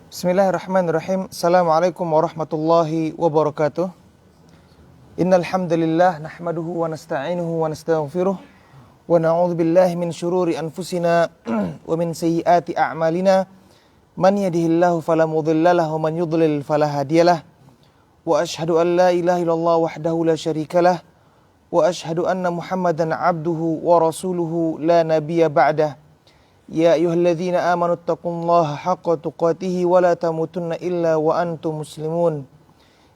Bismillahirrahmanirrahim. Assalamualaikum warahmatullahi wabarakatuh. Innal hamdalillah nahmaduhu wa nasta'inuhu wa nastaghfiruh wa na'udzu billahi min shururi anfusina wa min sayyiati a'malina. Man yahdihillahu fala mudhillalah wa man yudlil fala hadiyalah. Wa asyhadu an la ilaha illallah wahdahu la syarikalah wa asyhadu anna Muhammadan 'abduhu wa rasuluhu la nabiyya ba'dah. Ya ayyuhalladzina amanu taqullaha haqqa tuqatih wa la tamutunna illa wa antum muslimun.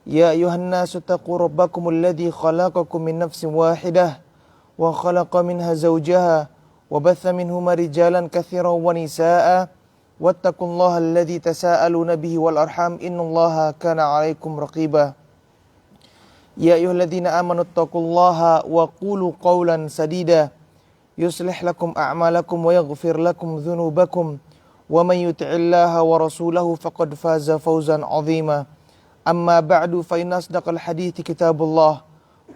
Ya ayyuhan nasu taqu rabbakumul ladzi khalaqakum min nafsin wahidah wa khalaqa minha zawjaha wa batha minhuma rijalan katsiran wa nisaa'a wattaqullaha alladzi tasaaluna bihi wal arham innallaha kana 'alaikum raqiba. Ya ayyuhalladzina amanu taqullaha wa qulu qawlan sadida yuslih lakum a'malakum wa yaghfir lakum dhunubakum wa man yuti'illaha wa rasulahu faqad faza fawzan 'azima. Amma ba'du fa inna asdaqal hadithi kitabullah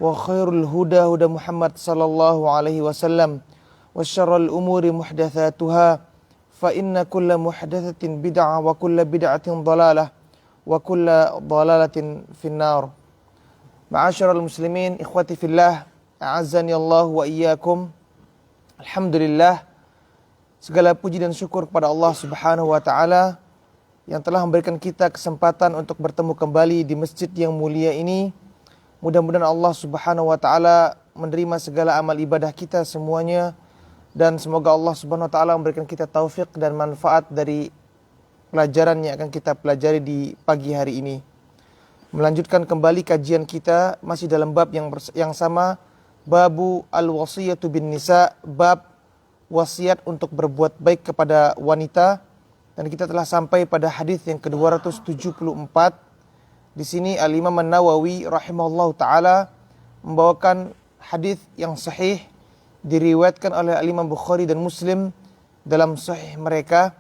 wa khairul huda huda Muhammad sallallahu alaihi wasallam wa syarrul umuri muhdatsatuha fa inna kulla muhdatsatin bid'ah wa kulla bid'atin dhalalah wa kulla dhalalatin finnar. Ma'asyiral muslimin ikhwati fillah, a'azzani Allah wa iyyakum. Alhamdulillah, segala puji dan syukur kepada Allah Subhanahu wa taala yang telah memberikan kita kesempatan untuk bertemu kembali di masjid yang mulia ini. Mudah-mudahan Allah Subhanahu wa taala menerima segala amal ibadah kita semuanya, dan semoga Allah Subhanahu wa taala memberikan kita taufik dan manfaat dari pelajaran yang akan kita pelajari di pagi hari ini. Melanjutkan kembali kajian kita masih dalam bab yang sama, Babu al-wasiyatu bin nisa, bab wasiat untuk berbuat baik kepada wanita, dan kita telah sampai pada hadis yang ke-274. Di sini Al-Imam An-Nawawi rahimahullahu taala membawakan hadis yang sahih, diriwayatkan oleh Al-Imam Bukhari dan Muslim dalam sahih mereka.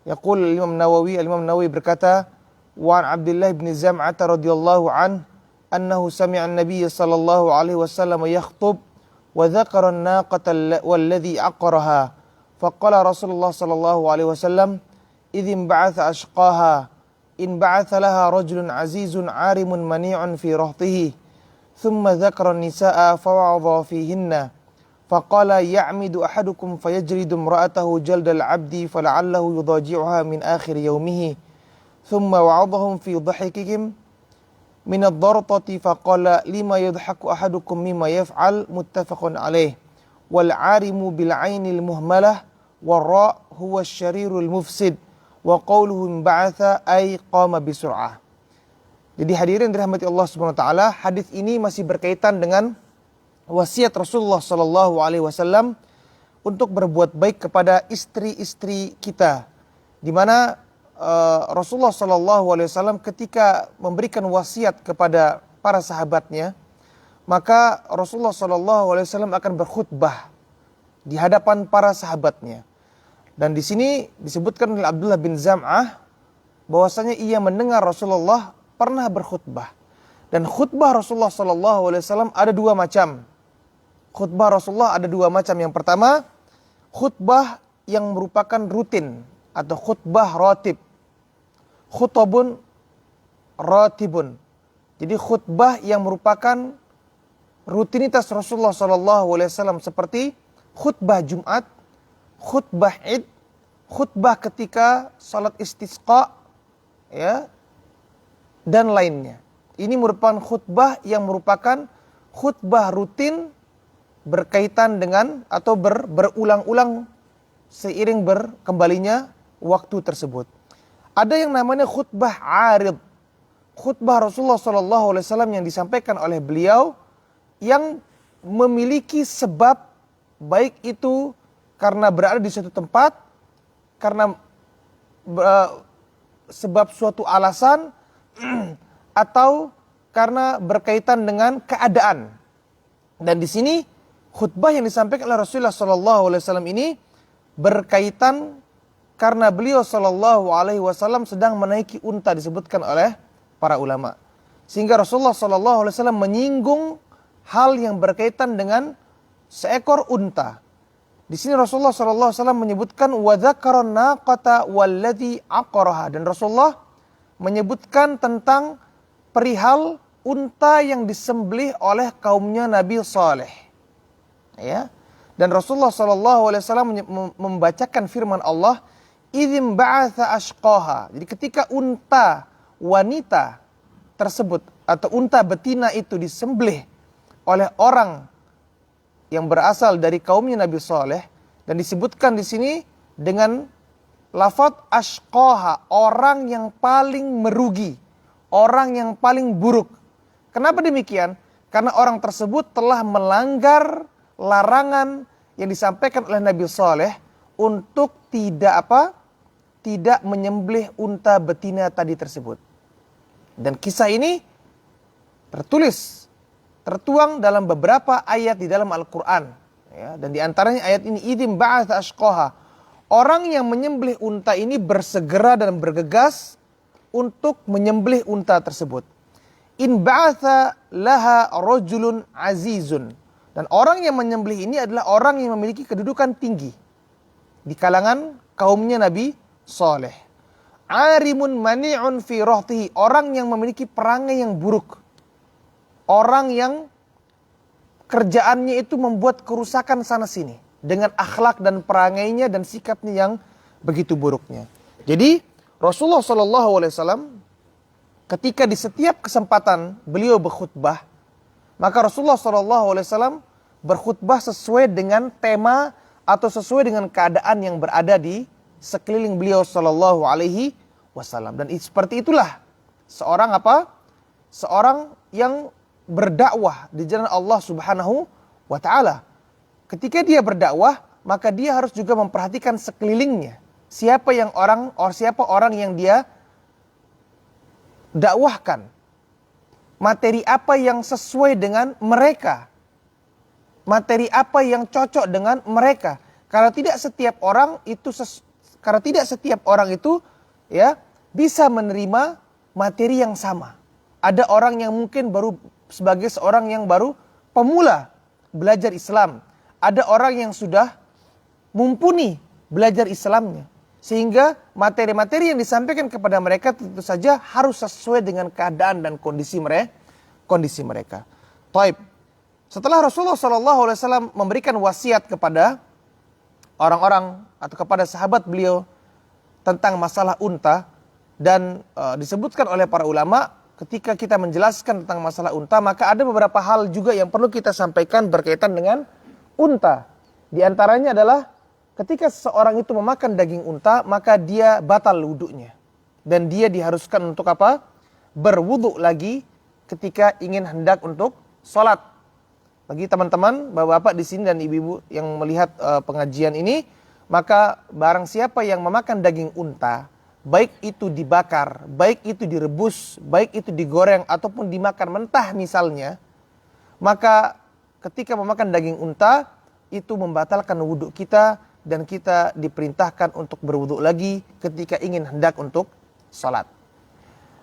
Yaqul Al-Imam Nawawi berkata, wa an Abdullah bin Zam'ah radhiyallahu anhu annahu sami'a an-nabiy sallallahu alaihi wasallam yakhthub wa dzakara an-naqata walladhi aqraha faqala Rasulullah sallallahu alaihi wasallam idzin ba'atha ashqaha in ba'atha laha rajulun azizun 'arimun mani'un fi rahtihi thumma dzakara an-nisaa fawa'adha fihinna faqala ya'midu ahadukum fayajridu imra'atahu jaldal 'abdi fala'allahu yudaji'uha min akhir yawmihi thumma wa'adhahum fi dhahikihim min ad-dartati faqala lima yadhaku ahadukum mimma yaf'al muttafaqun alaih wal 'arimu bil 'ainil muhmalah war ra' huwa asy-syarirul mufsid wa qawluhu ba'atha ay qama bisur'ah. Jadi hadirin dirahmati Allah Subhanahu wa taala, hadis ini masih berkaitan dengan wasiat Rasulullah sallallahu alaihi wasallam untuk berbuat baik kepada istri-istri kita, di mana Rasulullah SAW ketika memberikan wasiat kepada para sahabatnya, maka Rasulullah SAW akan berkhutbah di hadapan para sahabatnya. Dan di sini disebutkan oleh Abdullah bin Zam'ah bahwasanya ia mendengar Rasulullah pernah berkhutbah. Dan khutbah Rasulullah SAW ada dua macam. Khutbah Rasulullah ada dua macam. Yang pertama, khutbah yang merupakan rutin atau khutbah ratib. Khutbun ratibun. Jadi khutbah yang merupakan rutinitas Rasulullah SAW seperti khutbah Jumat, khutbah Id, khutbah ketika salat istisqa, ya, dan lainnya. Ini merupakan khutbah yang merupakan khutbah rutin berkaitan dengan atau berulang-ulang seiring berkembalinya waktu tersebut. Ada yang namanya khutbah arid, khutbah Rasulullah SAW yang disampaikan oleh beliau yang memiliki sebab, baik itu karena berada di suatu tempat, karena sebab suatu alasan, atau karena berkaitan dengan keadaan. Dan di sini khutbah yang disampaikan oleh Rasulullah SAW ini berkaitan karena beliau sallallahu alaihi wasallam sedang menaiki unta, disebutkan oleh para ulama. Sehingga Rasulullah sallallahu alaihi wasallam menyinggung hal yang berkaitan dengan seekor unta. Di sini Rasulullah SAW menyebutkan wa dzakaran naqata walladzi aqaraha, dan Rasulullah menyebutkan tentang perihal unta yang disembelih oleh kaumnya Nabi Saleh. Ya. Dan Rasulullah SAW membacakan firman Allah, idzim ba'atha ashqaha. Jadi ketika unta wanita tersebut atau unta betina itu disembelih oleh orang yang berasal dari kaumnya Nabi Saleh, dan disebutkan di sini dengan lafaz ashqaha, orang yang paling merugi, orang yang paling buruk. Kenapa demikian? Karena orang tersebut telah melanggar larangan yang disampaikan oleh Nabi Saleh untuk tidak menyembelih unta betina tadi tersebut. Dan kisah ini tertuang dalam beberapa ayat di dalam Al-Quran. Ya, dan di antaranya ayat ini, idzim ba'atha ashqaha. Orang yang menyembelih unta ini bersegera dan bergegas untuk menyembelih unta tersebut. In ba'atha laha rajulun azizun. Dan orang yang menyembelih ini adalah orang yang memiliki kedudukan tinggi di kalangan kaumnya Nabi Saleh. Arimun mani'un fi rohtihi. Orang yang memiliki perangai yang buruk. Orang yang kerjaannya itu membuat kerusakan sana sini dengan akhlak dan perangainya dan sikapnya yang begitu buruknya. Jadi Rasulullah SAW ketika di setiap kesempatan beliau berkhutbah, maka Rasulullah SAW berkhutbah sesuai dengan tema atau sesuai dengan keadaan yang berada di sekeliling beliau SAW. Dan seperti itulah seorang yang berdakwah di jalan Allah Subhanahu wa taala. Ketika dia berdakwah, maka dia harus juga memperhatikan sekelilingnya. Siapa orang yang dia dakwahkan. Materi apa yang sesuai dengan mereka. Materi apa yang cocok dengan mereka. Karena tidak setiap orang itu ya bisa menerima materi yang sama. Ada orang yang mungkin baru sebagai seorang yang baru pemula belajar Islam. Ada orang yang sudah mumpuni belajar Islamnya. Sehingga materi-materi yang disampaikan kepada mereka tentu saja harus sesuai dengan keadaan dan kondisi mereka. Taib. Setelah Rasulullah SAW memberikan wasiat kepada orang-orang atau kepada sahabat beliau tentang masalah unta, dan disebutkan oleh para ulama, ketika kita menjelaskan tentang masalah unta, maka ada beberapa hal juga yang perlu kita sampaikan berkaitan dengan unta. Di antaranya adalah ketika seseorang itu memakan daging unta, maka dia batal wudunya. Dan dia diharuskan untuk apa? Berwudu lagi ketika ingin hendak untuk sholat. Bagi teman-teman, bapak-bapak di sini dan ibu-ibu yang melihat pengajian ini, maka barang siapa yang memakan daging unta, baik itu dibakar, baik itu direbus, baik itu digoreng, ataupun dimakan mentah misalnya, maka ketika memakan daging unta, itu membatalkan wudhu kita, dan kita diperintahkan untuk berwudhu lagi ketika ingin hendak untuk salat.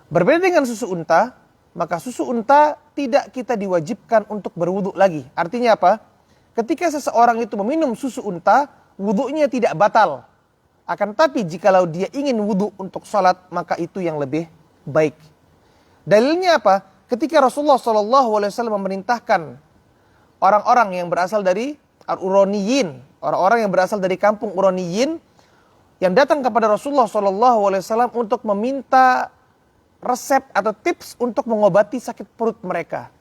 Berbeda dengan susu unta, maka susu unta tidak kita diwajibkan untuk berwudhu lagi. Artinya apa? Ketika seseorang itu meminum susu unta, wudhunya tidak batal. Akan tetapi jikalau dia ingin wudhu untuk salat, maka itu yang lebih baik. Dalilnya apa? Ketika Rasulullah SAW memerintahkan orang-orang yang berasal dari Uraniyin, orang-orang yang berasal dari kampung Uraniyin, yang datang kepada Rasulullah SAW untuk meminta resep atau tips untuk mengobati sakit perut mereka.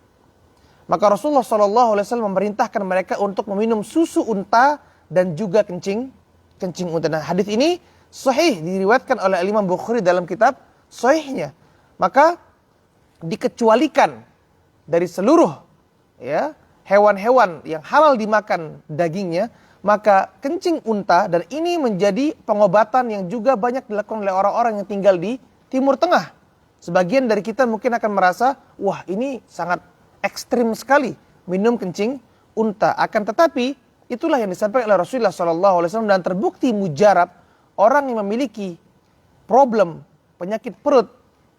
Maka Rasulullah SAW memerintahkan mereka untuk meminum susu unta dan juga kencing unta. Nah, hadis ini sahih, diriwayatkan oleh Imam Bukhari dalam kitab sahihnya. Maka dikecualikan dari seluruh hewan-hewan yang halal dimakan dagingnya, maka kencing unta, dan ini menjadi pengobatan yang juga banyak dilakukan oleh orang-orang yang tinggal di Timur Tengah. Sebagian dari kita mungkin akan merasa, wah ini sangat ekstrim sekali minum kencing unta. Akan tetapi itulah yang disampaikan oleh Rasulullah SAW, dan terbukti mujarab orang yang memiliki problem penyakit perut,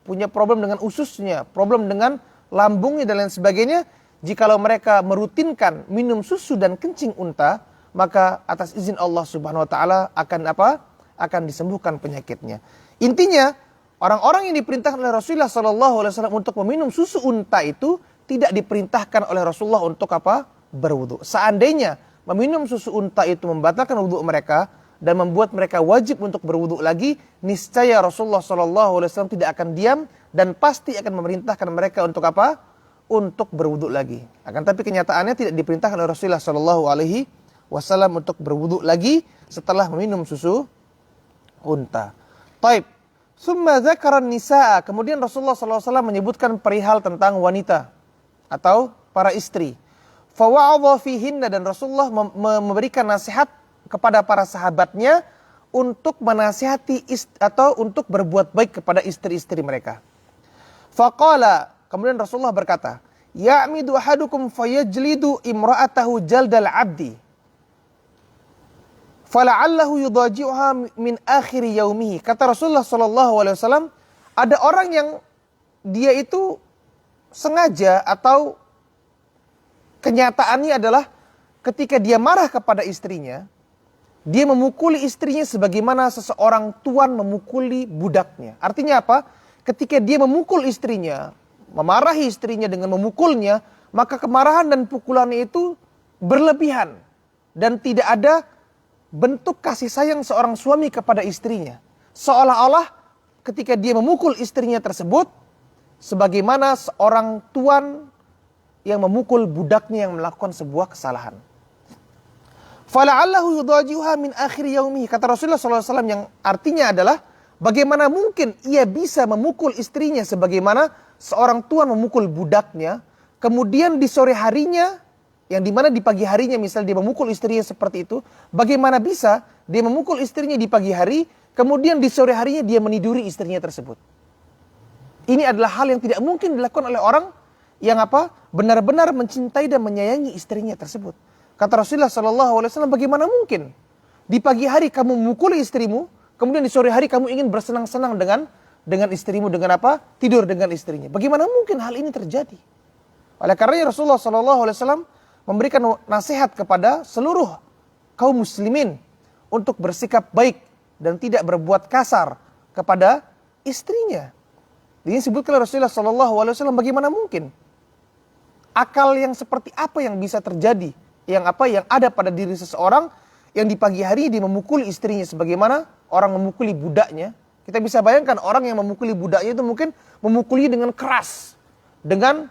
punya problem dengan ususnya, problem dengan lambungnya dan lain sebagainya, jikalau mereka merutinkan minum susu dan kencing unta, maka atas izin Allah Subhanahu wa taala akan apa? Akan disembuhkan penyakitnya. Intinya, orang-orang yang diperintahkan oleh Rasulullah SAW untuk meminum susu unta itu tidak diperintahkan oleh Rasulullah untuk apa? Berwudu. Seandainya meminum susu unta itu membatalkan wudu mereka dan membuat mereka wajib untuk berwudu lagi, niscaya Rasulullah SAW tidak akan diam dan pasti akan memerintahkan mereka untuk apa? Untuk berwudu lagi. Akan tapi kenyataannya tidak diperintahkan oleh Rasulullah SAW untuk berwudu lagi setelah meminum susu unta. Taib. Summa dzakara nisaa. Kemudian Rasulullah SAW menyebutkan perihal tentang wanita atau para istri. Fawa'adha fihinna, dan Rasulullah memberikan nasihat kepada para sahabatnya untuk menasihati atau untuk berbuat baik kepada istri-istri mereka. Faqala, kemudian Rasulullah berkata, ya'midu ahadukum fayajlidu imra'atahu jaldal abdi. Fala'allahu yudaji'uha min akhiri yaumihi. Kata Rasulullah SAW, ada orang yang dia itu sengaja atau kenyataannya adalah ketika dia marah kepada istrinya, dia memukuli istrinya sebagaimana seseorang tuan memukuli budaknya. Artinya apa? Ketika dia memukul istrinya, memarahi istrinya dengan memukulnya, maka kemarahan dan pukulannya itu berlebihan dan tidak ada bentuk kasih sayang seorang suami kepada istrinya. Seolah-olah ketika dia memukul istrinya tersebut sebagaimana seorang tuan yang memukul budaknya yang melakukan sebuah kesalahan. Fala'allahu yudaji'uha min akhir yaumihi. Kata Rasulullah SAW yang artinya adalah bagaimana mungkin ia bisa memukul istrinya sebagaimana seorang tuan memukul budaknya, kemudian di sore harinya, yang dimana di pagi harinya misalnya dia memukul istrinya seperti itu, bagaimana bisa dia memukul istrinya di pagi hari, kemudian di sore harinya dia meniduri istrinya tersebut. Ini adalah hal yang tidak mungkin dilakukan oleh orang yang apa? Benar-benar mencintai dan menyayangi istrinya tersebut. Kata Rasulullah SAW, bagaimana mungkin di pagi hari kamu memukuli istrimu, kemudian di sore hari kamu ingin bersenang-senang dengan istrimu, dengan apa? Tidur dengan istrinya. Bagaimana mungkin hal ini terjadi? Oleh karena Rasulullah SAW memberikan nasihat kepada seluruh kaum muslimin untuk bersikap baik dan tidak berbuat kasar kepada istrinya. Ini disebutkan oleh Rasulullah SAW, bagaimana mungkin akal yang seperti apa yang bisa terjadi, yang ada pada diri seseorang yang di pagi hari dia memukuli istrinya sebagaimana orang memukuli budaknya. Kita bisa bayangkan orang yang memukuli budaknya itu mungkin memukuli dengan keras, dengan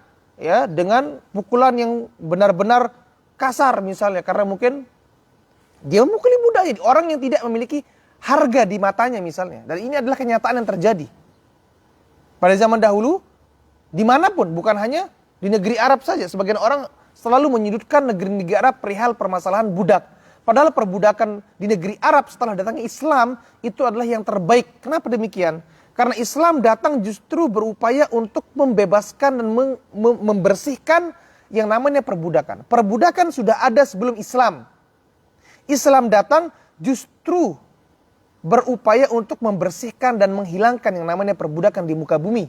pukulan yang benar-benar kasar misalnya, karena mungkin dia memukuli budaknya, orang yang tidak memiliki harga di matanya misalnya. Dan ini adalah kenyataan yang terjadi pada zaman dahulu dimanapun, bukan hanya di negeri Arab saja. Sebagian orang selalu menyudutkan negeri-negeri Arab perihal permasalahan budak, padahal perbudakan di negeri Arab setelah datangnya Islam itu adalah yang terbaik. Kenapa demikian? Karena Islam datang justru berupaya untuk membebaskan dan membersihkan yang namanya perbudakan. Perbudakan sudah ada sebelum Islam. Islam datang justru berupaya untuk membersihkan dan menghilangkan yang namanya perbudakan di muka bumi.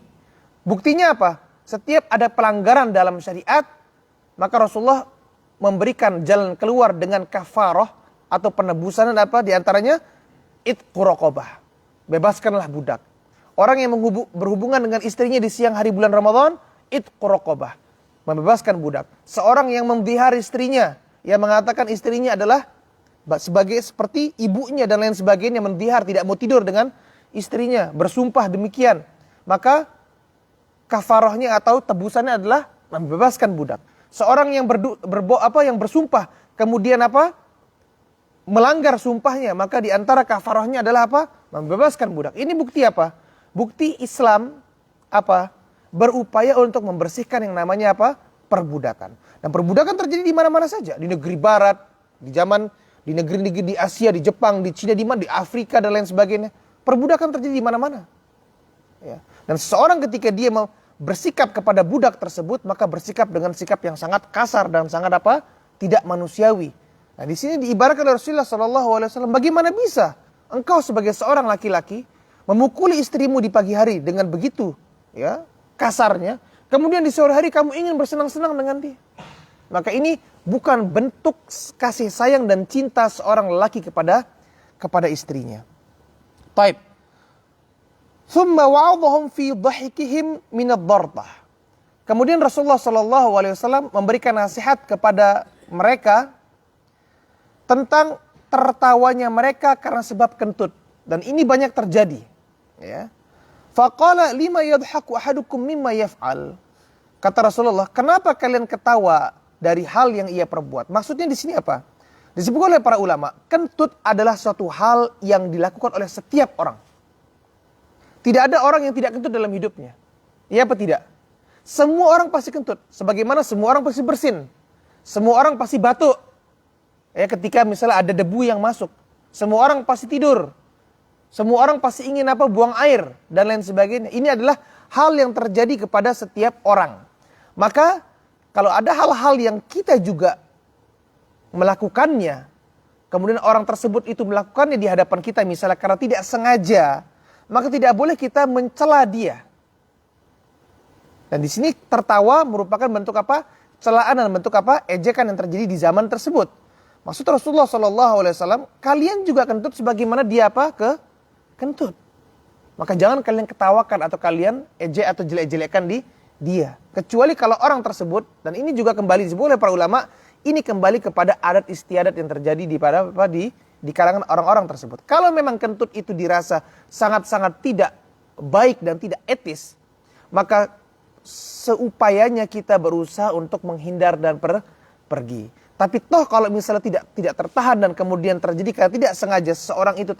Buktinya apa? Setiap ada pelanggaran dalam syariat, maka Rasulullah memberikan jalan keluar dengan kafarah atau penebusan apa? Di antaranya itqu raqabah. Bebaskanlah budak. Orang yang berhubungan dengan istrinya di siang hari bulan Ramadan, itqu raqabah, membebaskan budak. Seorang yang memelihara istrinya, yang mengatakan istrinya adalah sebagai seperti ibunya dan lain sebagainya, mendihar, tidak mau tidur dengan istrinya, bersumpah demikian, maka kafarahnya atau tebusannya adalah membebaskan budak. Seorang yang bersumpah kemudian melanggar sumpahnya, maka di antara kafarahnya adalah membebaskan budak. Ini bukti apa? Bukti Islam berupaya untuk membersihkan yang namanya perbudakan. Dan perbudakan terjadi di mana-mana saja, di negeri barat, di negeri-negeri di Asia, di Jepang, di Cina, di Afrika dan lain sebagainya. Perbudakan terjadi di mana-mana. Ya. Dan seseorang ketika dia bersikap kepada budak tersebut, maka bersikap dengan sikap yang sangat kasar dan sangat tidak manusiawi. Nah, di sini diibaratkan oleh Rasulullah SAW, bagaimana bisa engkau sebagai seorang laki-laki memukuli istrimu di pagi hari dengan begitu kasarnya, kemudian di sore hari kamu ingin bersenang-senang dengan dia. Maka ini bukan bentuk kasih sayang dan cinta seorang lelaki kepada istrinya. Taib. Thumma wa'adhahum fi dhahikihim min ad-dartah. Kemudian Rasulullah sallallahu alaihi wasallam memberikan nasihat kepada mereka tentang tertawanya mereka karena sebab kentut, dan ini banyak terjadi, ya. Faqala lima yadhaku ahadukum mimma yaf'al. Kata Rasulullah, kenapa kalian ketawa dari hal yang ia perbuat? Maksudnya di sini apa? Disebutkan oleh para ulama, kentut adalah suatu hal yang dilakukan oleh setiap orang. Tidak ada orang yang tidak kentut dalam hidupnya. Iya apa tidak? Semua orang pasti kentut. Sebagaimana semua orang pasti bersin. Semua orang pasti batuk. Ya, ketika misalnya ada debu yang masuk. Semua orang pasti tidur. Semua orang pasti ingin buang air dan lain sebagainya. Ini adalah hal yang terjadi kepada setiap orang. Maka kalau ada hal-hal yang kita juga melakukannya, kemudian orang tersebut itu melakukannya di hadapan kita misalnya karena tidak sengaja, maka tidak boleh kita mencela dia. Dan di sini tertawa merupakan bentuk apa? Celaan dan bentuk apa? Ejekan yang terjadi di zaman tersebut. Maksud Rasulullah SAW, kalian juga kentut sebagaimana dia kentut. Maka jangan kalian ketawakan atau kalian ejek atau jelek-jelekkan dia. Kecuali kalau orang tersebut, dan ini juga kembali disebut oleh para ulama, ini kembali kepada adat istiadat yang terjadi di kalangan orang-orang tersebut. Kalau memang kentut itu dirasa sangat-sangat tidak baik dan tidak etis, maka seupayanya kita berusaha untuk menghindar dan pergi. Tapi toh kalau misalnya tidak tertahan dan kemudian terjadi karena tidak sengaja seseorang itu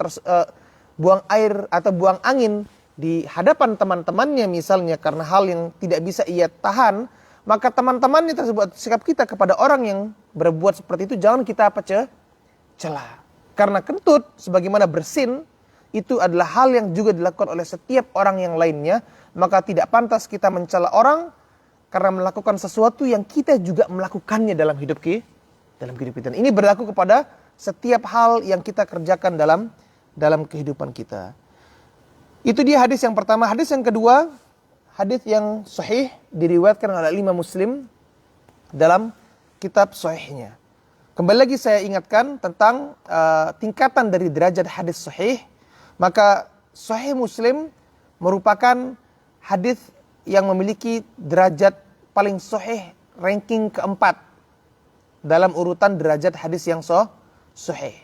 buang air atau buang angin di hadapan teman-temannya misalnya karena hal yang tidak bisa ia tahan, maka teman-temannya tersebut, sikap kita kepada orang yang berbuat seperti itu jangan kita cela. Karena kentut sebagaimana bersin itu adalah hal yang juga dilakukan oleh setiap orang yang lainnya, maka tidak pantas kita mencela orang karena melakukan sesuatu yang kita juga melakukannya dalam hidup kita. Ini berlaku kepada setiap hal yang kita kerjakan dalam kehidupan kita. Itu dia hadis yang pertama. Hadis yang kedua, hadis yang sahih diriwayatkan oleh Imam Muslim dalam kitab sahihnya. Kembali lagi saya ingatkan tentang tingkatan dari derajat hadis sahih. Maka sahih Muslim merupakan hadis yang memiliki derajat paling sahih, ranking keempat dalam urutan derajat hadis yang sahih.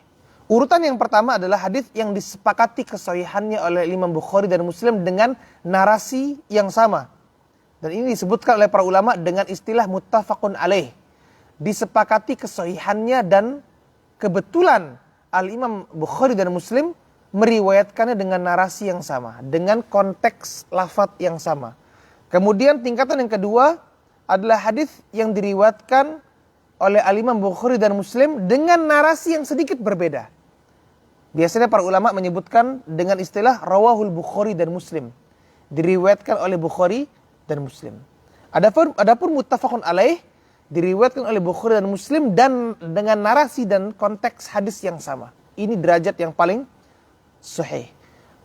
Urutan yang pertama adalah hadis yang disepakati kesahihannya oleh Imam Bukhari dan Muslim dengan narasi yang sama. Dan ini disebutkan oleh para ulama dengan istilah muttafaqun alaih. Disepakati kesahihannya dan kebetulan Al-Imam Bukhari dan Muslim meriwayatkannya dengan narasi yang sama, dengan konteks lafadz yang sama. Kemudian tingkatan yang kedua adalah hadis yang diriwayatkan oleh Al-Imam Bukhari dan Muslim dengan narasi yang sedikit berbeda. Biasanya para ulama menyebutkan dengan istilah rawahul Bukhari dan Muslim. Diriwayatkan oleh Bukhari dan Muslim. Adapun muttafaqun alaih diriwayatkan oleh Bukhari dan Muslim dan dengan narasi dan konteks hadis yang sama. Ini derajat yang paling sahih.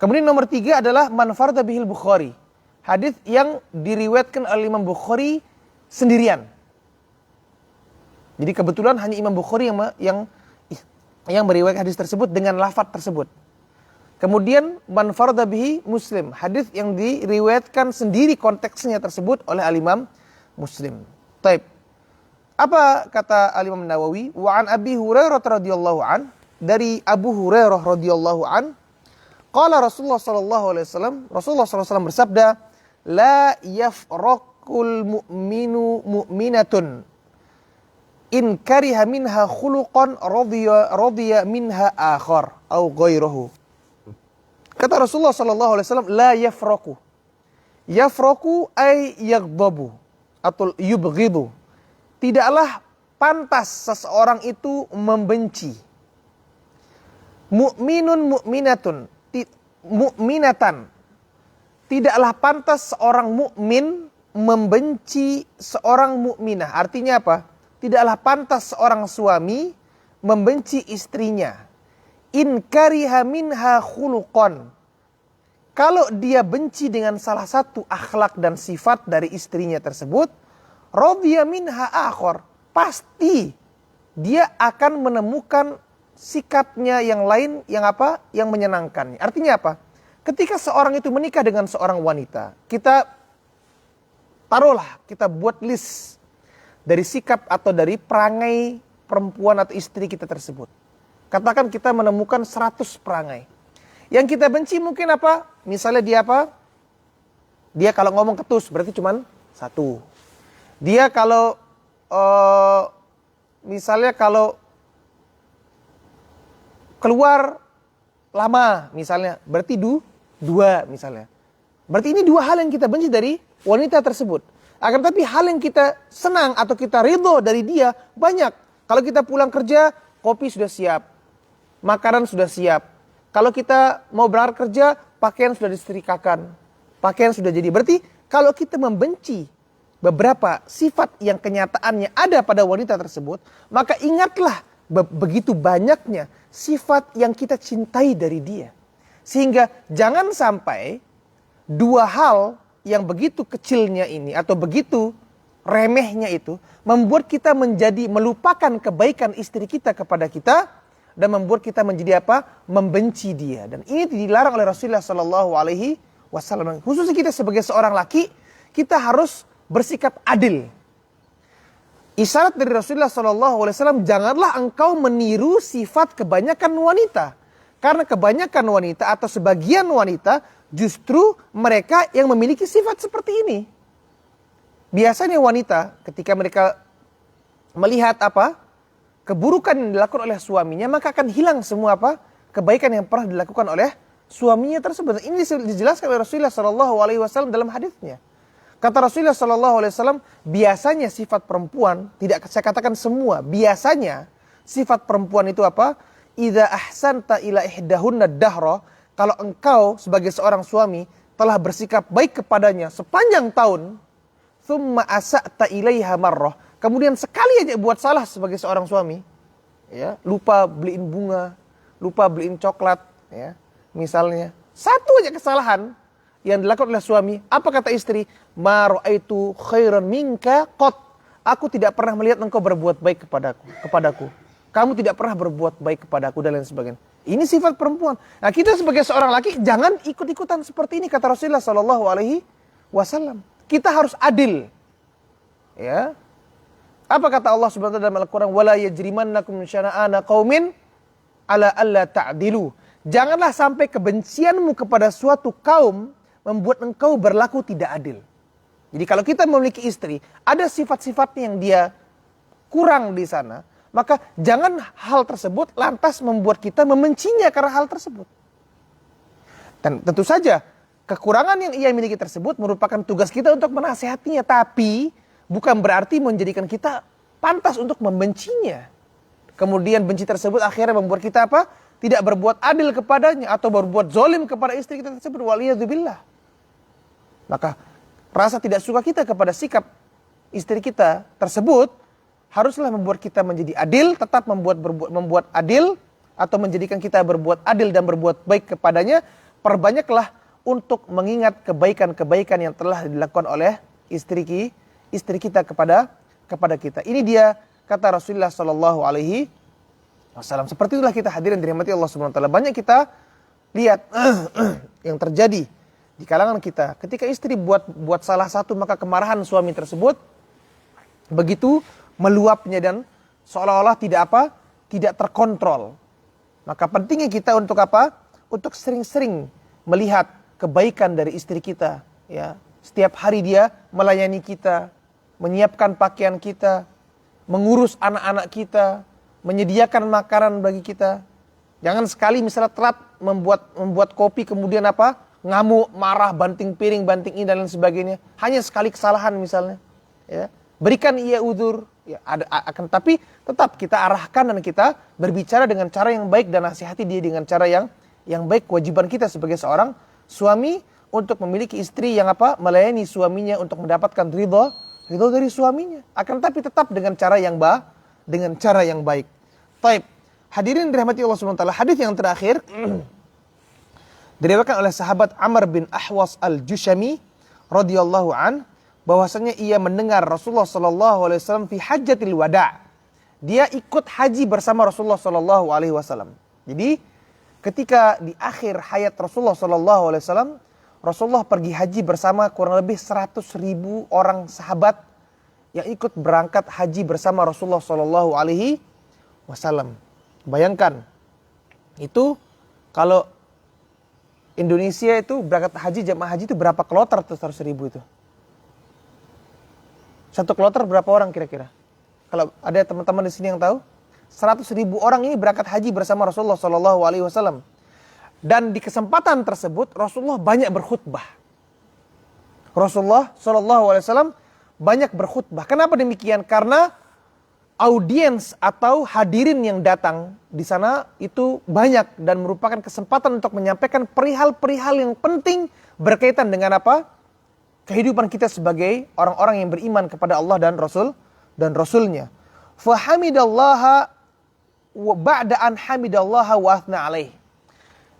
Kemudian nomor 3 adalah man farada bihil Bukhari. Hadis yang diriwayatkan oleh Imam Bukhari sendirian. Jadi kebetulan hanya Imam Bukhari yang meriwayatkan hadis tersebut dengan lafadz tersebut. Kemudian man farada bihi Muslim, hadis yang diriwayatkan sendiri konteksnya tersebut oleh Al-Imam Muslim. Taib. Apa kata Al-Imam Nawawi? Wa an Abi Hurairah radhiyallahu an, dari Abu Hurairah radhiyallahu an, qala Rasulullah sallallahu alaihi wasallam, Rasulullah sallallahu alaihi wasallam bersabda, la yafraqul mu'minu mu'minatun in kariha minha khuluqan radiya minha akhar au ghairahu. Kata Rasulullah sallallahu alaihi wasallam, la yafraqu. Yafraqu ay yaghdabu atau yubghidu. Tidaklah pantas seseorang itu membenci. Mu'minun mu'minatun, mu'minatan. Tidaklah pantas seorang mukmin membenci seorang mukminah. Artinya apa? Tidaklah pantas seorang suami membenci istrinya. In kariha minha khuluqan. Kalau dia benci dengan salah satu akhlak dan sifat dari istrinya tersebut, radiya minha akhar. Pasti dia akan menemukan sikapnya yang lain yang apa? Yang menyenangkannya. Artinya apa? Ketika seorang itu menikah dengan seorang wanita, kita taruhlah, kita buat list dari sikap atau dari perangai perempuan atau istri kita tersebut. Katakan kita menemukan 100 perangai. Yang kita benci mungkin apa? Misalnya dia apa? Dia kalau ngomong ketus berarti cuman 1. Dia kalau misalnya kalau keluar lama misalnya berarti 2 misalnya. Berarti ini 2 hal yang kita benci dari wanita tersebut. Akan tapi hal yang kita senang atau kita ridho dari dia banyak. Kalau kita pulang kerja, kopi sudah siap. Makanan sudah siap. Kalau kita mau berangkat kerja, pakaian sudah disetrikakan. Pakaian sudah jadi. Berarti kalau kita membenci beberapa sifat yang kenyataannya ada pada wanita tersebut, maka ingatlah begitu banyaknya sifat yang kita cintai dari dia. Sehingga jangan sampai 2 hal yang begitu kecilnya ini atau begitu remehnya itu membuat kita menjadi melupakan kebaikan istri kita kepada kita dan membuat kita menjadi apa? Membenci dia. Dan ini dilarang oleh Rasulullah SAW. Khususnya kita sebagai seorang laki, kita harus bersikap adil. Isyarat dari Rasulullah SAW, janganlah engkau meniru sifat kebanyakan wanita. Karena kebanyakan wanita atau sebagian wanita justru mereka yang memiliki sifat seperti ini. Biasanya wanita ketika mereka melihat apa? Keburukan yang dilakukan oleh suaminya, maka akan hilang semua apa? Kebaikan yang pernah dilakukan oleh suaminya tersebut. Ini dijelaskan oleh Rasulullah SAW dalam hadisnya. Kata Rasulullah SAW, biasanya sifat perempuan, tidak saya katakan semua, biasanya sifat perempuan itu apa? Idza ahsanta ila ihdahunna dahra, kalau engkau sebagai seorang suami telah bersikap baik kepadanya sepanjang tahun, thumma asa'ta ilaiha marrah, kemudian sekali aja buat salah sebagai seorang suami, ya, lupa beliin bunga, lupa beliin coklat, ya, misalnya, satu aja kesalahan yang dilakukan oleh suami, apa kata istri? Ma ra'aitu khairan minka qat. Aku tidak pernah melihat engkau berbuat baik kepadaku. Kamu tidak pernah berbuat baik kepadaku dan lain sebagainya. Ini sifat perempuan. Nah, kita sebagai seorang laki jangan ikut-ikutan seperti ini, kata Rasulullah SAW. Kita harus adil. Ya. Apa kata Allah Subhanahu wa taala dalam Al-Qur'an? Wala yajrimannakum syana'ana qaumin ala alla ta'dilu. Janganlah sampai kebencianmu kepada suatu kaum membuat engkau berlaku tidak adil. Jadi kalau kita memiliki istri, ada sifat-sifatnya yang dia kurang di sana, maka jangan hal tersebut lantas membuat kita membencinya karena hal tersebut. Dan tentu saja kekurangan yang ia miliki tersebut merupakan tugas kita untuk menasihatinya, tapi bukan berarti menjadikan kita pantas untuk membencinya. Kemudian benci tersebut akhirnya membuat kita apa? Tidak berbuat adil kepadanya atau berbuat zolim kepada istri kita tersebut. Waliyadzubillah. Maka rasa tidak suka kita kepada sikap istri kita tersebut haruslah membuat kita menjadi adil, tetap membuat adil atau menjadikan kita berbuat adil dan berbuat baik kepadanya. Perbanyaklah untuk mengingat kebaikan-kebaikan yang telah dilakukan oleh istri kita kepada kita. Ini dia kata Rasulullah SAW. Seperti itulah kita hadirin dirahmati Allah Subhanahu wa taala. Banyak kita lihat yang terjadi di kalangan kita. Ketika istri buat salah satu, maka kemarahan suami tersebut begitu meluapnya dan seolah-olah tidak terkontrol. Maka pentingnya kita untuk apa? Untuk sering-sering melihat kebaikan dari istri kita, ya. Setiap hari dia melayani kita, menyiapkan pakaian kita, mengurus anak-anak kita, menyediakan makanan bagi kita. Jangan sekali misalnya telat membuat kopi kemudian apa? Ngamuk, marah, banting piring, banting ini dan lain sebagainya. Hanya sekali kesalahan misalnya, ya. Berikan ia uzur, ya, akan tapi tetap kita arahkan dan kita berbicara dengan cara yang baik dan nasihati dia dengan cara yang baik. Kewajiban kita sebagai seorang suami untuk memiliki istri yang apa? Melayani suaminya untuk mendapatkan ridho dari suaminya. Akan tapi tetap dengan cara yang baik. Taib. Hadirin dirahmati Allah Subhanahu wa taala. Hadis yang terakhir diriwayatkan oleh sahabat Amr bin Ahwas al-Jushami radhiyallahu an, bahwasanya ia mendengar Rasulullah sallallahu alaihi wasallam fi hajjatil wada', dia ikut haji bersama Rasulullah Shallallahu Alaihi Wasallam. Jadi ketika di akhir hayat Rasulullah Shallallahu Alaihi Wasallam, Rasulullah pergi haji bersama kurang lebih 100.000 orang sahabat yang ikut berangkat haji bersama Rasulullah Shallallahu Alaihi Wasallam. Bayangkan, itu kalau Indonesia itu berangkat haji, jamaah haji itu berapa kloter tuh 100.000 itu? Satu kloter berapa orang kira-kira? Kalau ada teman-teman di sini yang tahu, 100.000 orang ini berangkat haji bersama Rasulullah Shallallahu Alaihi Wasallam. Dan di kesempatan tersebut Rasulullah banyak berkhutbah. Rasulullah Shallallahu Alaihi Wasallam banyak berkhutbah. Kenapa demikian? Karena audiens atau hadirin yang datang di sana itu banyak dan merupakan kesempatan untuk menyampaikan perihal-perihal yang penting berkaitan dengan apa? Kehidupan kita sebagai orang-orang yang beriman kepada Allah dan Rasulnya. Fahamidallaha wa ba'da an hamidallaha wa athna alaih.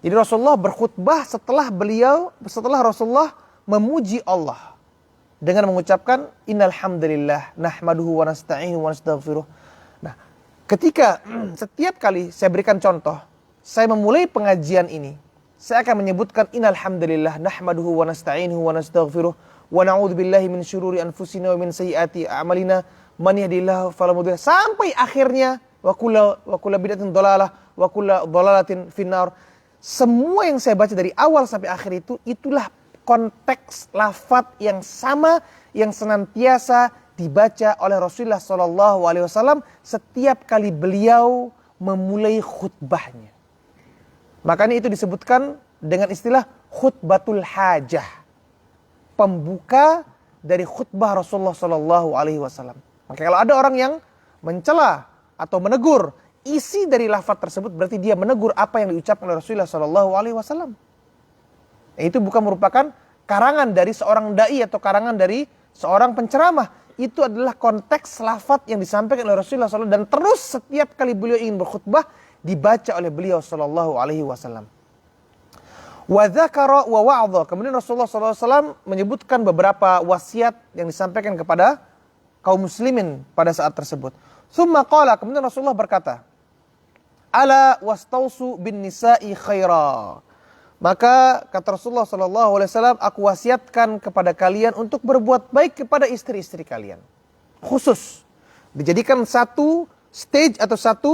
Jadi Rasulullah berkhutbah setelah Rasulullah memuji Allah dengan mengucapkan innal hamdalillah nahmaduhu wa nasta'inuhu wa nastaghfiruh. Nah, ketika setiap kali saya berikan contoh, saya memulai pengajian ini, saya akan menyebutkan innal hamdalillah nahmaduhu wa nasta'inuhu wa nastaghfiruh wa na'udzubillahi min syururi anfusina wa min sayyiati a'malina man yahdihillahu fala mudhill sampai akhirnya wa kullu bid'atin dhalalah wa kullu dhalalatin finnar. Semua yang saya baca dari awal sampai akhir itu, itulah konteks lafaz yang sama yang senantiasa dibaca oleh Rasulullah Shallallahu Alaihi Wasallam setiap kali beliau memulai khutbahnya. Makanya itu disebutkan dengan istilah khutbatul hajah, pembuka dari khutbah Rasulullah Shallallahu Alaihi Wasallam. Maka kalau ada orang yang mencela atau menegur isi dari lafaz tersebut, berarti dia menegur apa yang diucapkan oleh Rasulullah Shallallahu Alaihi Wasallam. Itu bukan merupakan karangan dari seorang dai atau karangan dari seorang penceramah. Itu adalah konteks lafaz yang disampaikan oleh Rasulullah SAW dan terus setiap kali beliau ingin berkhutbah dibaca oleh beliau Shallallahu Alaihi Wasallam. Wa dzakara wa wa'adha. Kemudian Rasulullah SAW menyebutkan beberapa wasiat yang disampaikan kepada kaum muslimin pada saat tersebut. Tsumma qala, kemudian Rasulullah berkata, ala wastausu bin nisa'i khaira. Maka kata Rasulullah SAW, aku wasiatkan kepada kalian untuk berbuat baik kepada istri-istri kalian. Khusus dijadikan satu stage atau satu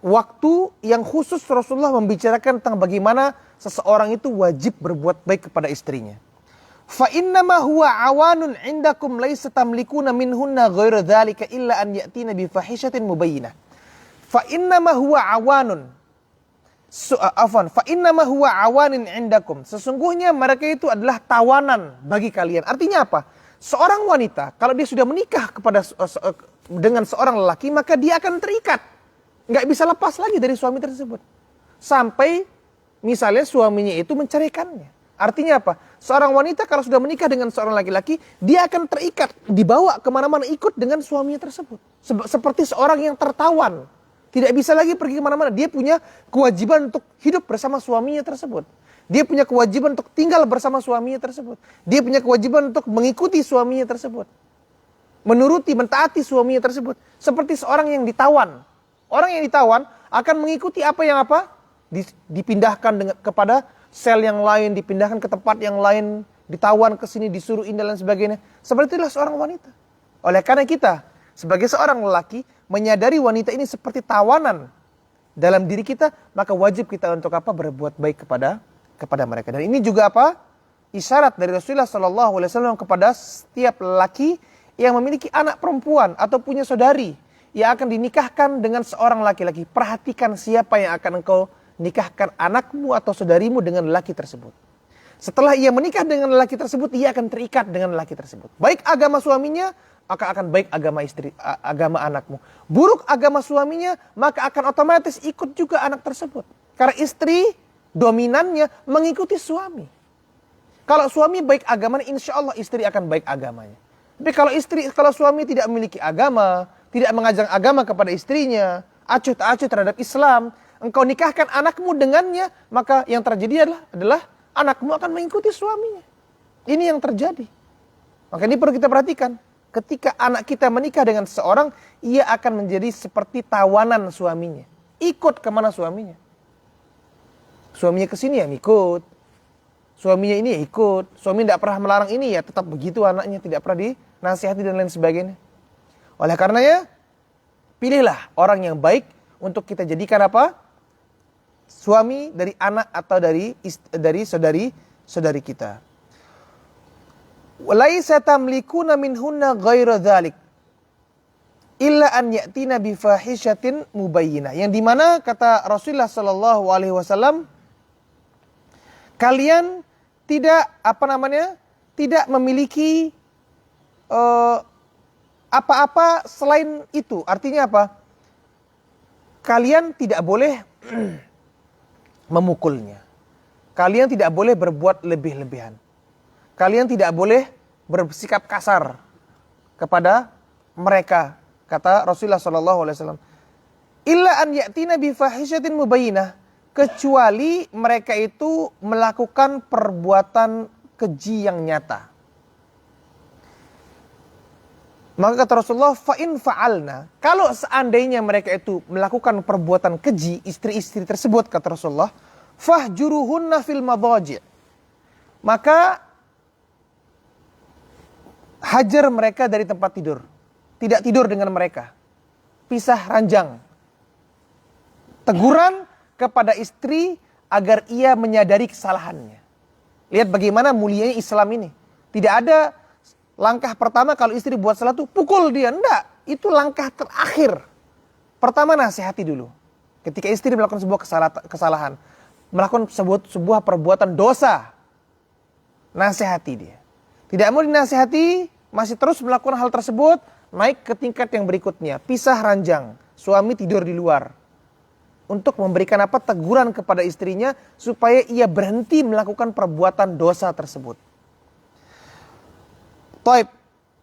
waktu yang khusus Rasulullah membicarakan tentang bagaimana seseorang itu wajib berbuat baik kepada istrinya. Fa innama huwa awanun indakum laisa tamlikuna minhunna ghairu dzalika illa an ya'tina bi fahishatin mubayyinah. Fa innama huwa awanun. Fa innama huwa awanin indakum. Sesungguhnya mereka itu adalah tawanan bagi kalian. Artinya apa? Seorang wanita kalau dia sudah menikah dengan seorang lelaki, maka dia akan terikat. Nggak bisa lepas lagi dari suami tersebut. Sampai misalnya suaminya itu menceraikannya. Artinya apa? Seorang wanita kalau sudah menikah dengan seorang laki-laki, dia akan terikat, dibawa kemana-mana ikut dengan suaminya tersebut. Seperti seorang yang tertawan. Tidak bisa lagi pergi kemana-mana. Dia punya kewajiban untuk hidup bersama suaminya tersebut. Dia punya kewajiban untuk tinggal bersama suaminya tersebut. Dia punya kewajiban untuk mengikuti suaminya tersebut. Menuruti, mentaati suaminya tersebut. Seperti seorang yang ditawan. Orang yang ditawan akan mengikuti apa yang dipindahkan kepada sel yang lain, dipindahkan ke tempat yang lain, ditawan ke sini, disuruh ini dan sebagainya. Seperti itulah seorang wanita. Oleh karena kita sebagai seorang lelaki menyadari wanita ini seperti tawanan dalam diri kita, maka wajib kita untuk apa? Berbuat baik kepada mereka. Dan ini juga apa? Isyarat dari Rasulullah SAW kepada setiap lelaki yang memiliki anak perempuan atau punya saudari yang akan dinikahkan dengan seorang laki-laki. Perhatikan siapa yang akan engkau nikahkan anakmu atau saudarimu dengan lelaki tersebut. Setelah ia menikah dengan lelaki tersebut, ia akan terikat dengan lelaki tersebut. Baik agama suaminya, maka akan baik agama anakmu. Buruk agama suaminya, maka akan otomatis ikut juga anak tersebut. Karena istri dominannya mengikuti suami. Kalau suami baik agamanya, insya Allah istri akan baik agamanya. Tapi kalau suami tidak memiliki agama, tidak mengajar agama kepada istrinya, acuh tak acuh terhadap Islam, engkau nikahkan anakmu dengannya, maka yang terjadi adalah anakmu akan mengikuti suaminya. Ini yang terjadi. Maka ini perlu kita perhatikan. ketika anak kita menikah dengan seseorang, ia akan menjadi seperti tawanan suaminya. Ikut kemana suaminya. Suaminya ke sini ya ikut. Suaminya ini ya ikut. Suami tidak pernah melarang ini ya tetap begitu anaknya. Tidak pernah dinasihati dan lain sebagainya. Oleh karenanya, pilihlah orang yang baik untuk kita jadikan apa? Suami dari anak atau dari saudari kita. Walaisa tamlikuna minhunna ghaira dzalik illa an ya'tina bi fahishatin mubayyinah. Yang dimana kata Rasulullah sallallahu alaihi wasallam, kalian tidak tidak memiliki apa-apa selain itu. Artinya apa? Kalian tidak boleh memukulnya. Kalian tidak boleh berbuat lebih-lebihan. Kalian tidak boleh bersikap kasar kepada mereka, kata Rasulullah SAW. Illa an ya'tina bi fahishatin mubayyinah, kecuali mereka itu melakukan perbuatan keji yang nyata. Maka kata Rasulullah, fa in fa'alna, kalau seandainya mereka itu melakukan perbuatan keji, istri-istri tersebut, kata Rasulullah, fahjuruhunna fil madaji', maka hajar mereka dari tempat tidur. Tidak tidur dengan mereka. Pisah ranjang. Teguran kepada istri agar ia menyadari kesalahannya. Lihat bagaimana mulianya Islam ini. Tidak ada langkah pertama kalau istri buat salah itu pukul dia. Enggak. Itu langkah terakhir. Pertama nasihati dulu. Ketika istri melakukan sebuah kesalahan. Melakukan sebuah perbuatan dosa. Nasihati dia. Tidak mau dinasihati, masih terus melakukan hal tersebut, naik ke tingkat yang berikutnya. Pisah ranjang, suami tidur di luar. Untuk memberikan apa? Teguran kepada istrinya, supaya ia berhenti melakukan perbuatan dosa tersebut. Taib.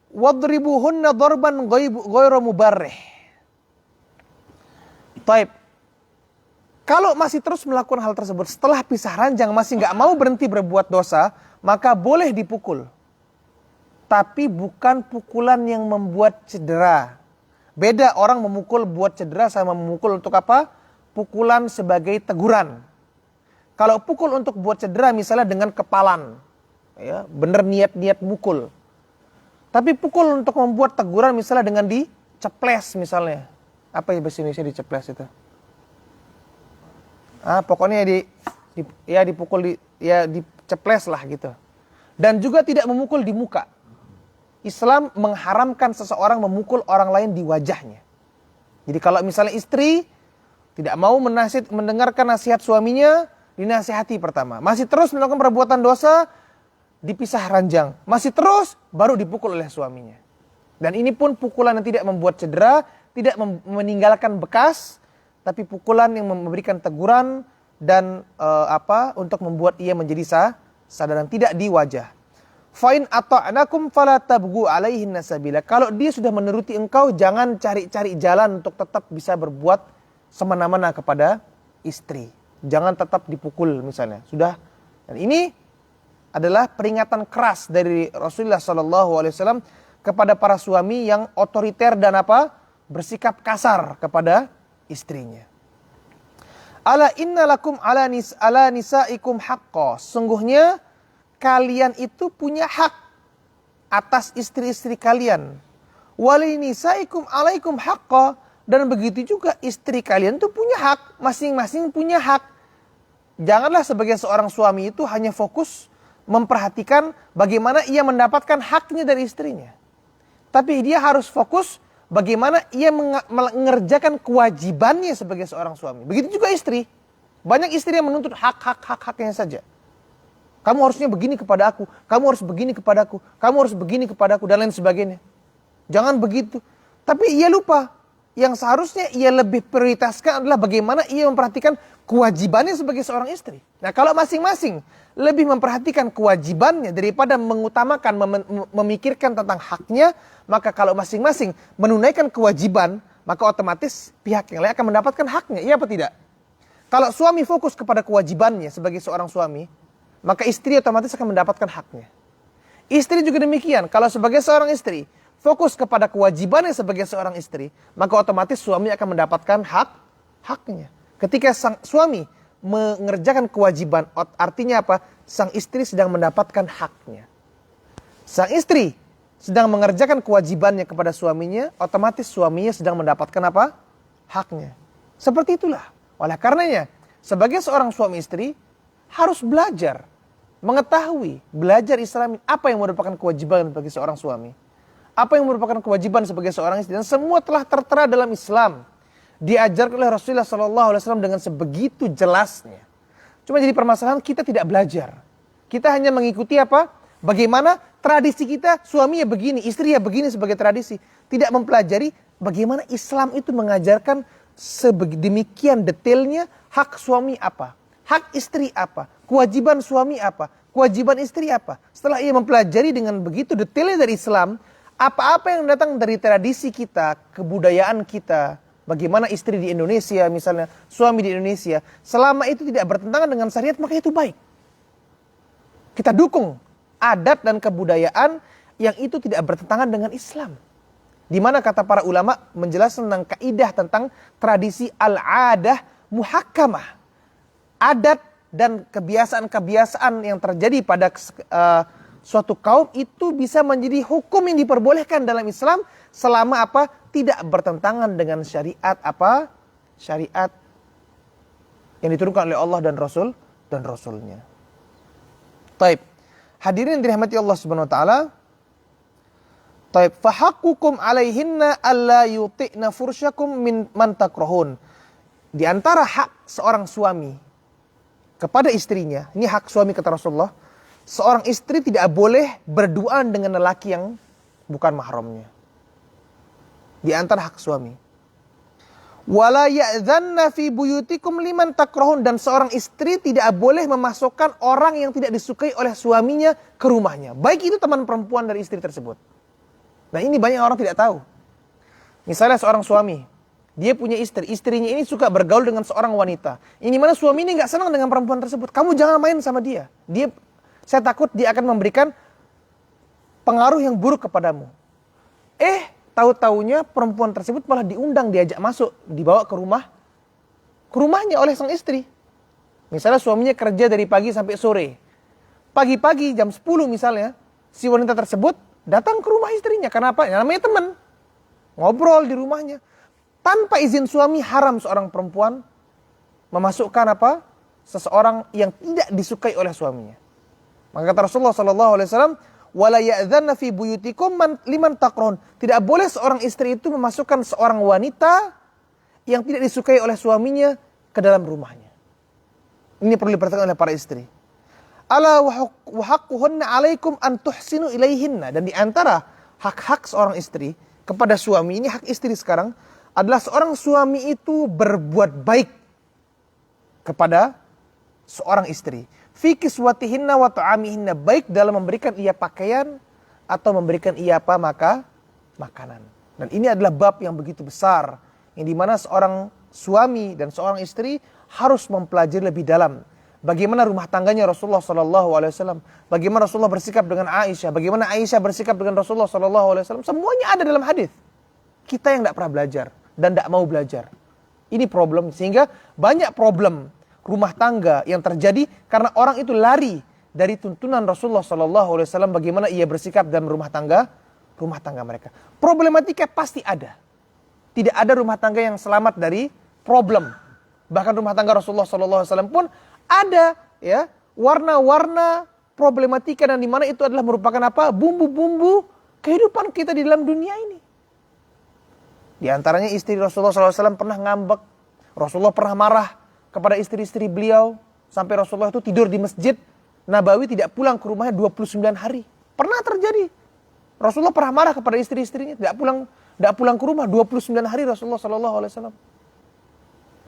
Wadribuhunna darban ghairu mubarrih. Taib. Kalau masih terus melakukan hal tersebut, setelah pisah ranjang masih nggak mau berhenti berbuat dosa, maka boleh dipukul. Tapi bukan pukulan yang membuat cedera. Beda orang memukul buat cedera sama memukul untuk apa? Pukulan sebagai teguran. Kalau pukul untuk buat cedera misalnya dengan kepalan. Ya, bener niat-niat mukul. Tapi pukul untuk membuat teguran misalnya dengan diceples misalnya. Apa ya bahasa Indonesia diceples itu? Pokoknya dipukul, diceples lah gitu. Dan juga tidak memukul di muka. Islam mengharamkan seseorang memukul orang lain di wajahnya. Jadi kalau misalnya istri tidak mau mendengarkan nasihat suaminya, dinasihati pertama. Masih terus melakukan perbuatan dosa, dipisah ranjang. Masih terus, baru dipukul oleh suaminya. Dan ini pun pukulan yang tidak membuat cedera, tidak meninggalkan bekas, tapi pukulan yang memberikan teguran dan untuk membuat ia menjadi sadar, tidak di wajah. Fa'in ata'nakum fala tabghu alaihin nasabila. Kalau dia sudah menuruti engkau, jangan cari-cari jalan untuk tetap bisa berbuat semena-mena kepada istri. Jangan tetap dipukul misalnya. Sudah. Dan ini adalah peringatan keras dari Rasulullah SAW kepada para suami yang otoriter dan bersikap kasar kepada istrinya. Ala inna lakum ala nisaikum haqqa. Sungguhnya kalian itu punya hak atas istri-istri kalian. Wali nisaikum alaikum haqqa. Dan begitu juga istri kalian itu punya hak. Masing-masing punya hak. Janganlah sebagai seorang suami itu hanya fokus memperhatikan bagaimana ia mendapatkan haknya dari istrinya. Tapi dia harus fokus bagaimana ia mengerjakan kewajibannya sebagai seorang suami. Begitu juga istri. Banyak istri yang menuntut hak-haknya saja. Kamu harusnya begini kepada aku, kamu harus begini kepadaku, kamu harus begini kepadaku, dan lain sebagainya. Jangan begitu. Tapi ia lupa, yang seharusnya ia lebih prioritaskan adalah bagaimana ia memperhatikan kewajibannya sebagai seorang istri. Nah, kalau masing-masing lebih memperhatikan kewajibannya daripada mengutamakan, memikirkan tentang haknya, maka kalau masing-masing menunaikan kewajiban, maka otomatis pihak yang lain akan mendapatkan haknya. Iya apa tidak? Kalau suami fokus kepada kewajibannya sebagai seorang suami, maka istri otomatis akan mendapatkan haknya. Istri juga demikian. Kalau sebagai seorang istri fokus kepada kewajibannya sebagai seorang istri, maka otomatis suami akan mendapatkan haknya. Ketika sang suami mengerjakan kewajiban, artinya apa? Sang istri sedang mendapatkan haknya. Sang istri sedang mengerjakan kewajibannya kepada suaminya, otomatis suaminya sedang mendapatkan apa? Haknya. Seperti itulah. Oleh karenanya, sebagai seorang suami istri harus belajar, mengetahui, belajar Islami apa yang merupakan kewajiban bagi seorang suami. Apa yang merupakan kewajiban sebagai seorang istri, dan semua telah tertera dalam Islam. Diajarkan oleh Rasulullah SAW dengan sebegitu jelasnya. Cuma jadi permasalahan kita tidak belajar. Kita hanya mengikuti apa? Bagaimana tradisi kita, suami ya begini, istri ya begini sebagai tradisi. Tidak mempelajari bagaimana Islam itu mengajarkan sedemikian detailnya hak suami apa, hak istri apa, kewajiban suami apa, kewajiban istri apa. Setelah ia mempelajari dengan begitu detailnya dari Islam, apa-apa yang datang dari tradisi kita, kebudayaan kita, bagaimana istri di Indonesia misalnya, suami di Indonesia, selama itu tidak bertentangan dengan syariat, maka itu baik. Kita dukung adat dan kebudayaan yang itu tidak bertentangan dengan Islam. Di mana kata para ulama menjelaskan tentang kaidah tentang tradisi al-adah muhakkamah. Adat dan kebiasaan-kebiasaan yang terjadi pada suatu kaum itu bisa menjadi hukum yang diperbolehkan dalam Islam selama apa? Tidak bertentangan dengan syariat apa? Syariat yang diturunkan oleh Allah dan Rasulnya. Taib. Hadirin dirahmati Allah Subhanahu wa taala. Taib, fahaqqukum alaihinna alla yuti'na fursyakum min man takrahun. Di antara hak seorang suami kepada istrinya, ini hak suami kata Rasulullah, seorang istri tidak boleh berduaan dengan lelaki yang bukan mahramnya. Di antara hak suami. Wala ya'dzanna fi buyutikum liman takrahun, dan seorang istri tidak boleh memasukkan orang yang tidak disukai oleh suaminya ke rumahnya. Baik itu teman perempuan dari istri tersebut. Nah, ini banyak orang tidak tahu. Misalnya seorang suami, dia punya istri, istrinya ini suka bergaul dengan seorang wanita. Ini mana suami ini nggak senang dengan perempuan tersebut. Kamu jangan main sama dia. Saya takut dia akan memberikan pengaruh yang buruk kepadamu. Tahu-taunya perempuan tersebut malah diundang, diajak masuk, dibawa ke rumahnya oleh sang istri. Misalnya suaminya kerja dari pagi sampai sore. Pagi-pagi jam 10 misalnya, si wanita tersebut datang ke rumah istrinya. Kenapa? Ya, namanya teman. Ngobrol di rumahnya. Tanpa izin suami, haram seorang perempuan memasukkan apa? Seseorang yang tidak disukai oleh suaminya. Maka kata Rasulullah SAW, wala ya'dzanna fi buyutikum liman takrahun. Tidak boleh seorang istri itu memasukkan seorang wanita yang tidak disukai oleh suaminya ke dalam rumahnya. Ini perlu diperhatikan oleh para istri. Ala wa haqquhunna 'alaikum an tuhsinu ilaihinna. Dan di antara hak-hak seorang istri kepada suami, ini hak istri sekarang, adalah seorang suami itu berbuat baik kepada seorang istri. Fi kiswatihinna wa ta'amihinna, baik dalam memberikan ia pakaian atau memberikan ia apa? Makanan. Dan ini adalah bab yang begitu besar, yang dimana seorang suami dan seorang istri harus mempelajari lebih dalam. Bagaimana rumah tangganya Rasulullah SAW, bagaimana Rasulullah bersikap dengan Aisyah, bagaimana Aisyah bersikap dengan Rasulullah SAW, semuanya ada dalam hadis. Kita yang tidak pernah belajar dan tidak mau belajar. Ini problem, sehingga banyak problem rumah tangga yang terjadi karena orang itu lari dari tuntunan Rasulullah SAW bagaimana ia bersikap dalam rumah tangga mereka. Problematika pasti ada. Tidak ada rumah tangga yang selamat dari problem. Bahkan rumah tangga Rasulullah SAW pun ada ya warna-warna problematika, dan di mana itu adalah merupakan apa? Bumbu-bumbu kehidupan kita di dalam dunia ini. Di antaranya istri Rasulullah SAW pernah ngambek. Rasulullah pernah marah kepada istri-istri beliau sampai Rasulullah itu tidur di Masjid Nabawi, tidak pulang ke rumahnya 29 hari. Pernah terjadi. Rasulullah pernah marah kepada istri-istrinya, tidak pulang ke rumah 29 hari Rasulullah SAW.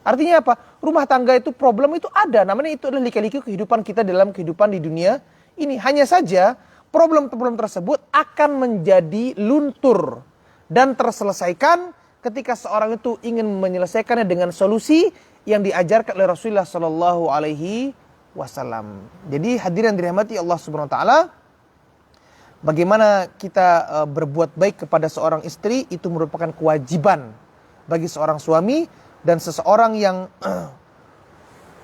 Artinya apa? Rumah tangga itu problem itu ada. Namanya itu adalah lika-liku kehidupan kita dalam kehidupan di dunia ini. Hanya saja problem-problem tersebut akan menjadi luntur dan terselesaikan ketika seorang itu ingin menyelesaikannya dengan solusi yang diajarkan oleh Rasulullah Sallallahu Alaihi Wasallam. Jadi hadirin dirahmati Allah Subhanahu Wa Taala, Bagaimana kita berbuat baik kepada seorang istri itu merupakan kewajiban bagi seorang suami, dan seseorang yang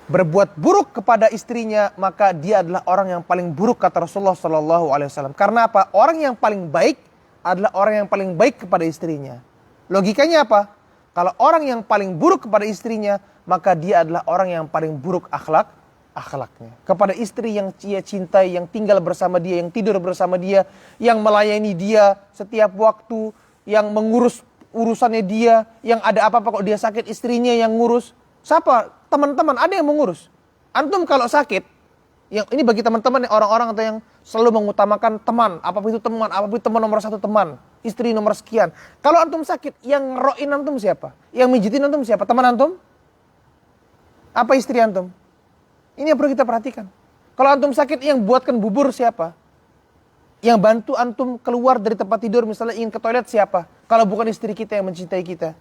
berbuat buruk kepada istrinya maka dia adalah orang yang paling buruk, kata Rasulullah SAW. Karena apa? Orang yang paling baik adalah orang yang paling baik kepada istrinya. Logikanya apa? Kalau orang yang paling buruk kepada istrinya, maka dia adalah orang yang paling buruk akhlaknya. Kepada istri yang dia cintai, yang tinggal bersama dia, yang tidur bersama dia, yang melayani dia setiap waktu, yang mengurus urusannya dia, yang ada apa-apa kok dia sakit istrinya yang ngurus. Siapa? Teman-teman ada yang mengurus. Antum kalau sakit, yang ini bagi teman-teman orang-orang atau yang selalu mengutamakan teman, apapun itu teman nomor satu teman, istri nomor sekian. Kalau antum sakit, yang ngeroin antum siapa? Yang mijitin antum siapa? Teman antum? Apa istri antum? Ini yang perlu kita perhatikan. Kalau antum sakit, yang buatkan bubur siapa? Yang bantu antum keluar dari tempat tidur misalnya ingin ke toilet siapa? Kalau bukan istri kita yang mencintai kita.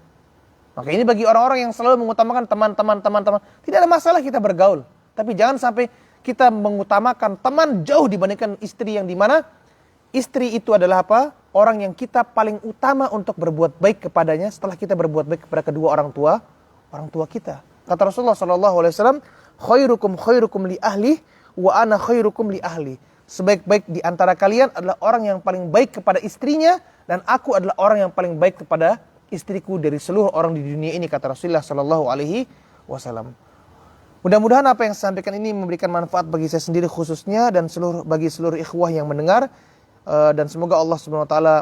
Maka ini bagi orang-orang yang selalu mengutamakan teman-teman. Tidak ada masalah kita bergaul. Tapi jangan sampai kita mengutamakan teman jauh dibandingkan istri, yang dimana istri itu adalah apa? Orang yang kita paling utama untuk berbuat baik kepadanya setelah kita berbuat baik kepada kedua orang tua kita. Kata Rasulullah SAW, khairukum li ahli wa ana khairukum li ahli. Sebaik-baik di antara kalian adalah orang yang paling baik kepada istrinya, dan aku adalah orang yang paling baik kepada istriku dari seluruh orang di dunia ini, kata Rasulullah SAW. Mudah-mudahan apa yang saya sampaikan ini memberikan manfaat bagi saya sendiri khususnya, dan bagi seluruh ikhwah yang mendengar, dan semoga Allah Subhanahu Wa Taala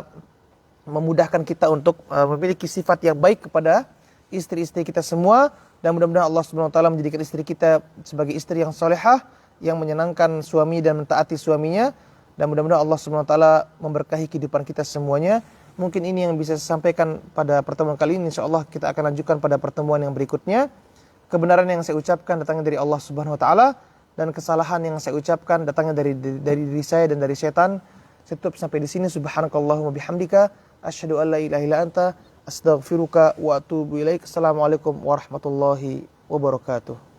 memudahkan kita untuk memiliki sifat yang baik kepada istri-istri kita semua, dan mudah-mudahan Allah Subhanahu Wa Taala menjadikan istri kita sebagai istri yang solehah, yang menyenangkan suami dan mentaati suaminya, dan mudah-mudahan Allah Subhanahu Wa Taala memberkahi kehidupan kita semuanya. Mungkin ini yang bisa saya sampaikan pada pertemuan kali ini. InsyaAllah kita akan lanjutkan pada pertemuan yang berikutnya. Kebenaran yang saya ucapkan datangnya dari Allah Subhanahu Wa Taala, dan kesalahan yang saya ucapkan datangnya dari diri saya dan dari setan. Saya tutup sampai di sini. Subhanakallahumma bihamdika asyhadu an la ilaha illa anta astaghfiruka wa atubu ilaik. Assalamualaikum warahmatullahi wabarakatuh.